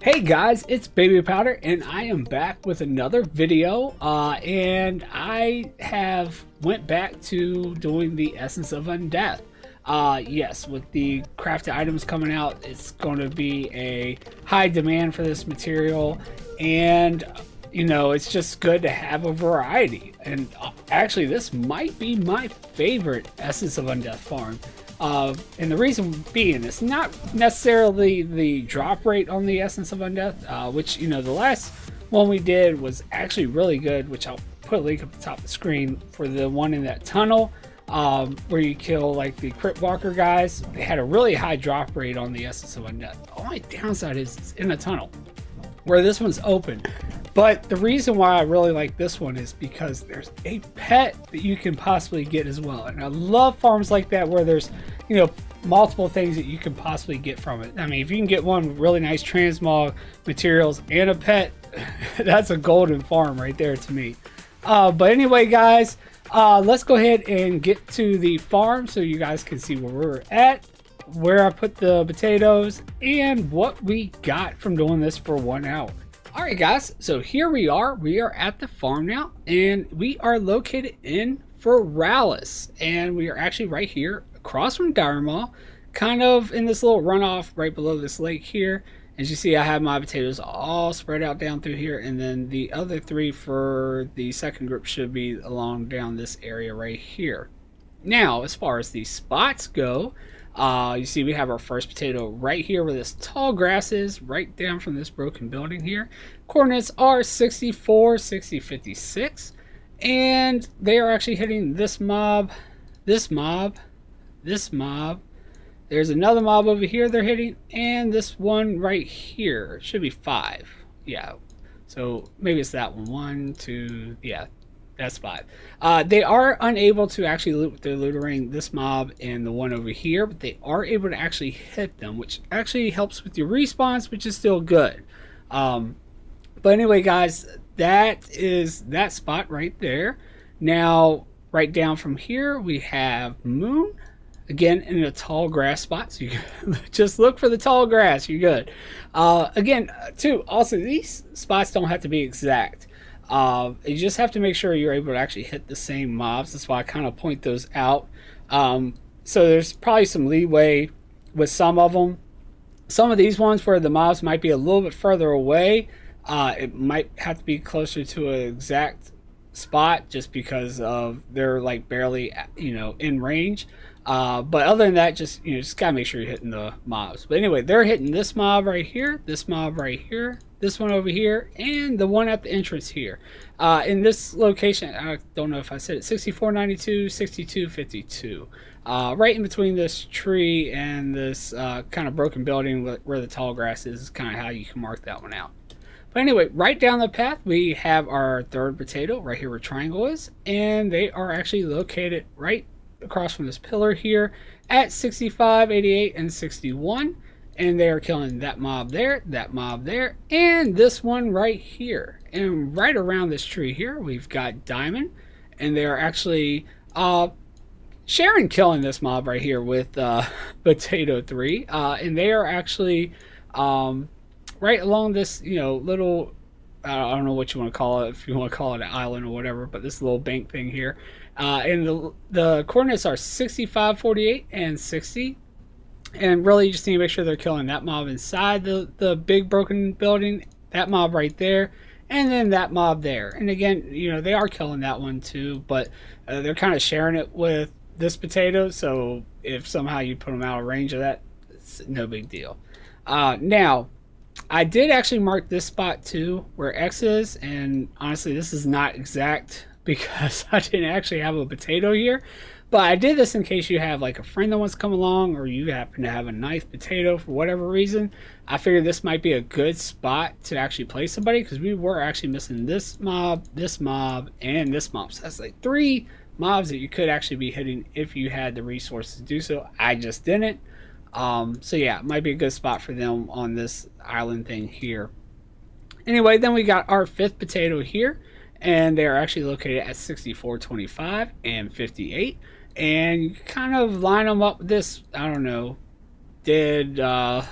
Hey guys, it's Baby Powder and I am back with another video and I have went back to doing the Essence of Undeath. Yes, with the crafted items coming out, it's going to be a high demand for this material, and you know, it's just good to have a variety. And actually, this might be my favorite Essence of Undeath farm. And the reason being, it's not necessarily the drop rate on the Essence of Undeath, which, you know, the last one we did was actually really good, which I'll put a link up the top of the screen for the one in that tunnel, where you kill like the Crypt Walker guys. They had a really high drop rate on the Essence of Undeath. The only downside is it's in a tunnel, where this one's open. But the reason why I really like this one is because there's a pet that you can possibly get as well. And I love farms like that where there's, you know, multiple things that you can possibly get from it. I mean, if you can get one with really nice transmog materials and a pet, that's a golden farm right there to me. But anyway, guys, let's go ahead and get to the farm so you guys can see where we're at, where I put the potatoes, and what we got from doing this for 1 hour. All right, guys, so here we are at the farm now, and we are located in Feralis, and we are actually right here across from Darkmist, kind of in this little runoff right below this lake here. As you see, I have my potatoes all spread out down through here, and then the other 3 for the second group should be along down this area right here. Now, as far as these spots go, you see we have our first potato right here where this tall grass is, right down from this broken building here. Coordinates are 64, 60, 56, and they are actually hitting this mob, this mob, this mob. There's another mob over here they're hitting, and this one right here. It should be 5. Yeah, so maybe it's that one. 1, 2, yeah. That's 5. They are unable to actually loot with their lootering this mob and the one over here, but they are able to actually hit them, which actually helps with your respawns, which is still good. But anyway, guys, that is that spot right there. Now, right down from here, we have Moon. Again, in a tall grass spot, so you just look for the tall grass, you're good. Again, too, also, these spots don't have to be exact. You just have to make sure you're able to actually hit the same mobs. That's why I kind of point those out. So there's probably some leeway with some of them. Some of these ones where the mobs might be a little bit further away, it might have to be closer to an exact spot just because of they're like barely, you know, in range. But other than that, just, you know, just gotta make sure you're hitting the mobs. But anyway, they're hitting this mob right here, this mob right here, this one over here, and the one at the entrance here. In this location, I don't know if I said it, 6492, 6252. Right in between this tree and this kind of broken building where the tall grass is kind of how you can mark that one out. But anyway, right down the path, we have our third potato right here where triangle is, and they are actually located right across from this pillar here at 65, 88, and 61. And they are killing that mob there, and this one right here. And right around this tree here, we've got Diamond, and they are actually Sharon killing this mob right here with Potato 3. And they are actually right along this, you know, little, I don't know what you want to call it, if you want to call it an island or whatever, but this little bank thing here. And the coordinates are 65, 48, and 60. And really, you just need to make sure they're killing that mob inside the big broken building, that mob right there, and then that mob there. And again, you know, they are killing that one too, but they're kind of sharing it with this potato. So if somehow you put them out of range of that, it's no big deal. Now, I did actually mark this spot too, where X is, and honestly, this is not exact because I didn't actually have a potato here. But I did this in case you have like a friend that wants to come along, or you happen to have a nice potato for whatever reason. I figured this might be a good spot to actually play somebody, because we were actually missing this mob, and this mob. So that's like 3 mobs that you could actually be hitting if you had the resources to do so. I just didn't. So yeah, it might be a good spot for them on this island thing here. Anyway, then we got our 5th potato here, and they are actually located at 64, 25, and 58. And you kind of line them up with this, I don't know, dead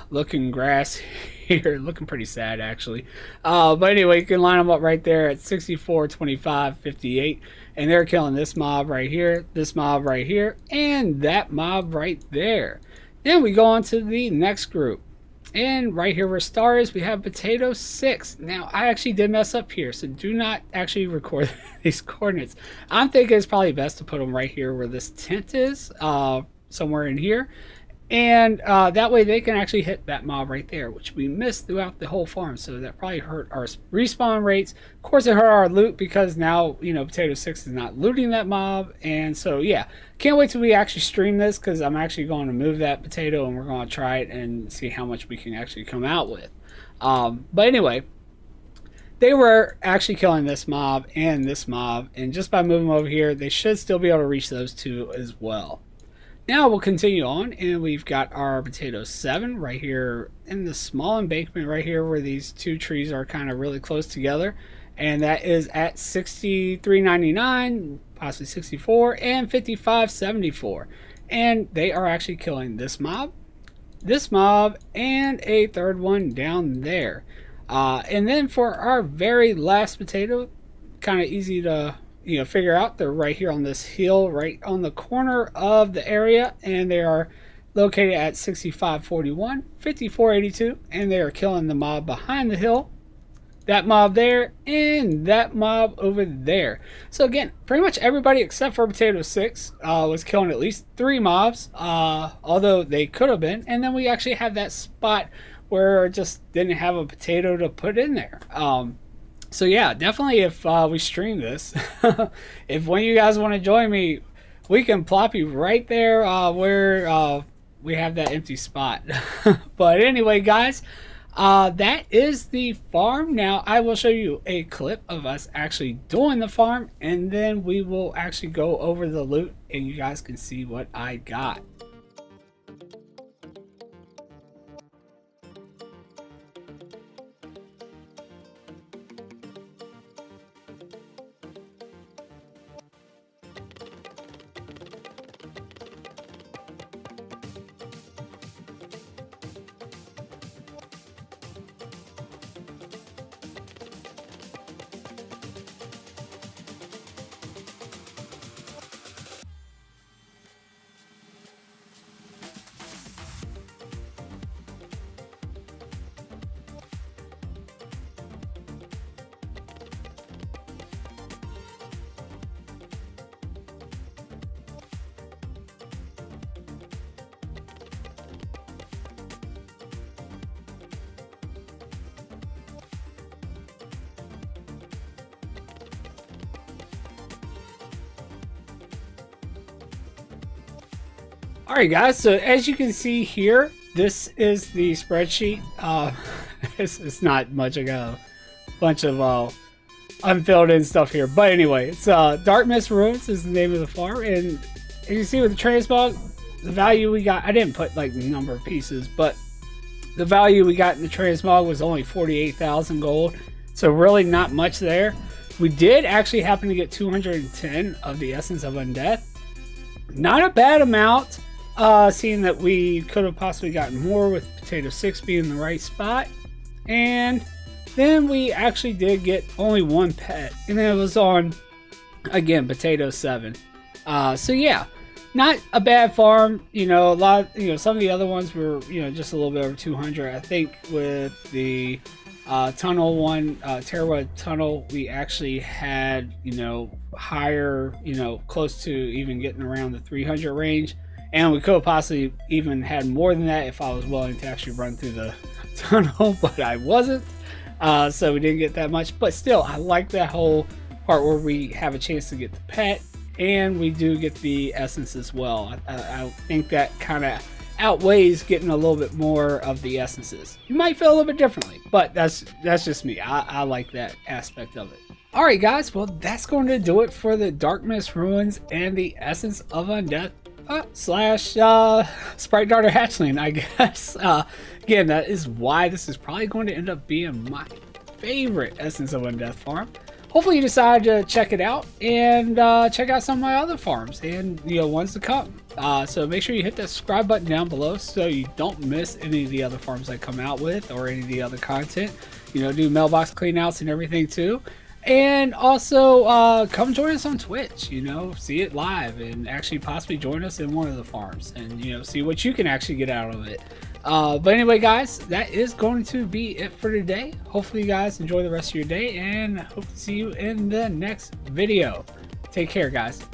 looking grass here, looking pretty sad actually. But anyway, you can line them up right there at 64, 25, 58, and they're killing this mob right here, this mob right here, and that mob right there. Then we go on to the next group. And right here where star is, we have potato 6. Now, I actually did mess up here, so do not actually record these coordinates. I'm thinking it's probably best to put them right here where this tent is, somewhere in here. And that way they can actually hit that mob right there, which we missed throughout the whole farm. So that probably hurt our respawn rates. Of course, it hurt our loot because now, you know, potato 6 is not looting that mob. And so, yeah, can't wait till we actually stream this, because I'm actually going to move that potato and we're going to try it and see how much we can actually come out with. But anyway, they were actually killing this mob. And just by moving over here, they should still be able to reach those two as well. Now we'll continue on, and we've got our potato 7 right here in the small embankment right here where these two trees are kind of really close together, and that is at 63.99, possibly 64, and 55.74, and they are actually killing this mob, and a third one down there. And then for our very last potato, kind of easy to figure out, they're right here on this hill, right on the corner of the area, and they are located at 65.41, 54.82, and they are killing the mob behind the hill, that mob there, and that mob over there. So again, pretty much everybody except for potato 6 was killing at least 3 mobs, although they could have been. And then we actually have that spot where it just didn't have a potato to put in there. So yeah, definitely if we stream this, if one of you guys want to join me, we can plop you right there where we have that empty spot. But anyway, guys, that is the farm. Now I will show you a clip of us actually doing the farm, and then we will actually go over the loot and you guys can see what I got. Alright guys, so as you can see here, this is the spreadsheet. It's not much. I got a bunch of unfilled in stuff here. But anyway, it's Darkmist Ruins is the name of the farm. And as you see with the transmog, the value we got, I didn't put like the number of pieces, but the value we got in the transmog was only 48,000 gold. So really not much there. We did actually happen to get 210 of the Essence of Undeath. Not a bad amount. Seeing that we could have possibly gotten more with potato 6 being in the right spot. And then we actually did get only one pet, and it was on, again, potato 7. So yeah, not a bad farm. A lot, some of the other ones were, just a little bit over 200. I think with the tunnel one, Terra tunnel, we actually had, higher, close to even getting around the 300 range. And we could have possibly even had more than that if I was willing to actually run through the tunnel, but I wasn't. So we didn't get that much. But still, I like that whole part where we have a chance to get the pet, and we do get the essence as well. I think that kind of outweighs getting a little bit more of the essences. You might feel a little bit differently, but that's just me. I like that aspect of it. Alright guys, well that's going to do it for the Darkmist Ruins and the Essence of Undeath slash Sprite Darter Hatchling, I guess. Again, that is why this is probably going to end up being my favorite Essence of Undeath farm. Hopefully you decide to check it out and check out some of my other farms and ones to come. So make sure you hit that subscribe button down below so you don't miss any of the other farms I come out with or any of the other content. You know, do mailbox cleanouts and everything too. And also come join us on Twitch, you know, see it live and actually possibly join us in one of the farms and, you know, see what you can actually get out of it. But anyway, guys, that is going to be it for today. Hopefully you guys enjoy the rest of your day and hope to see you in the next video. Take care, guys.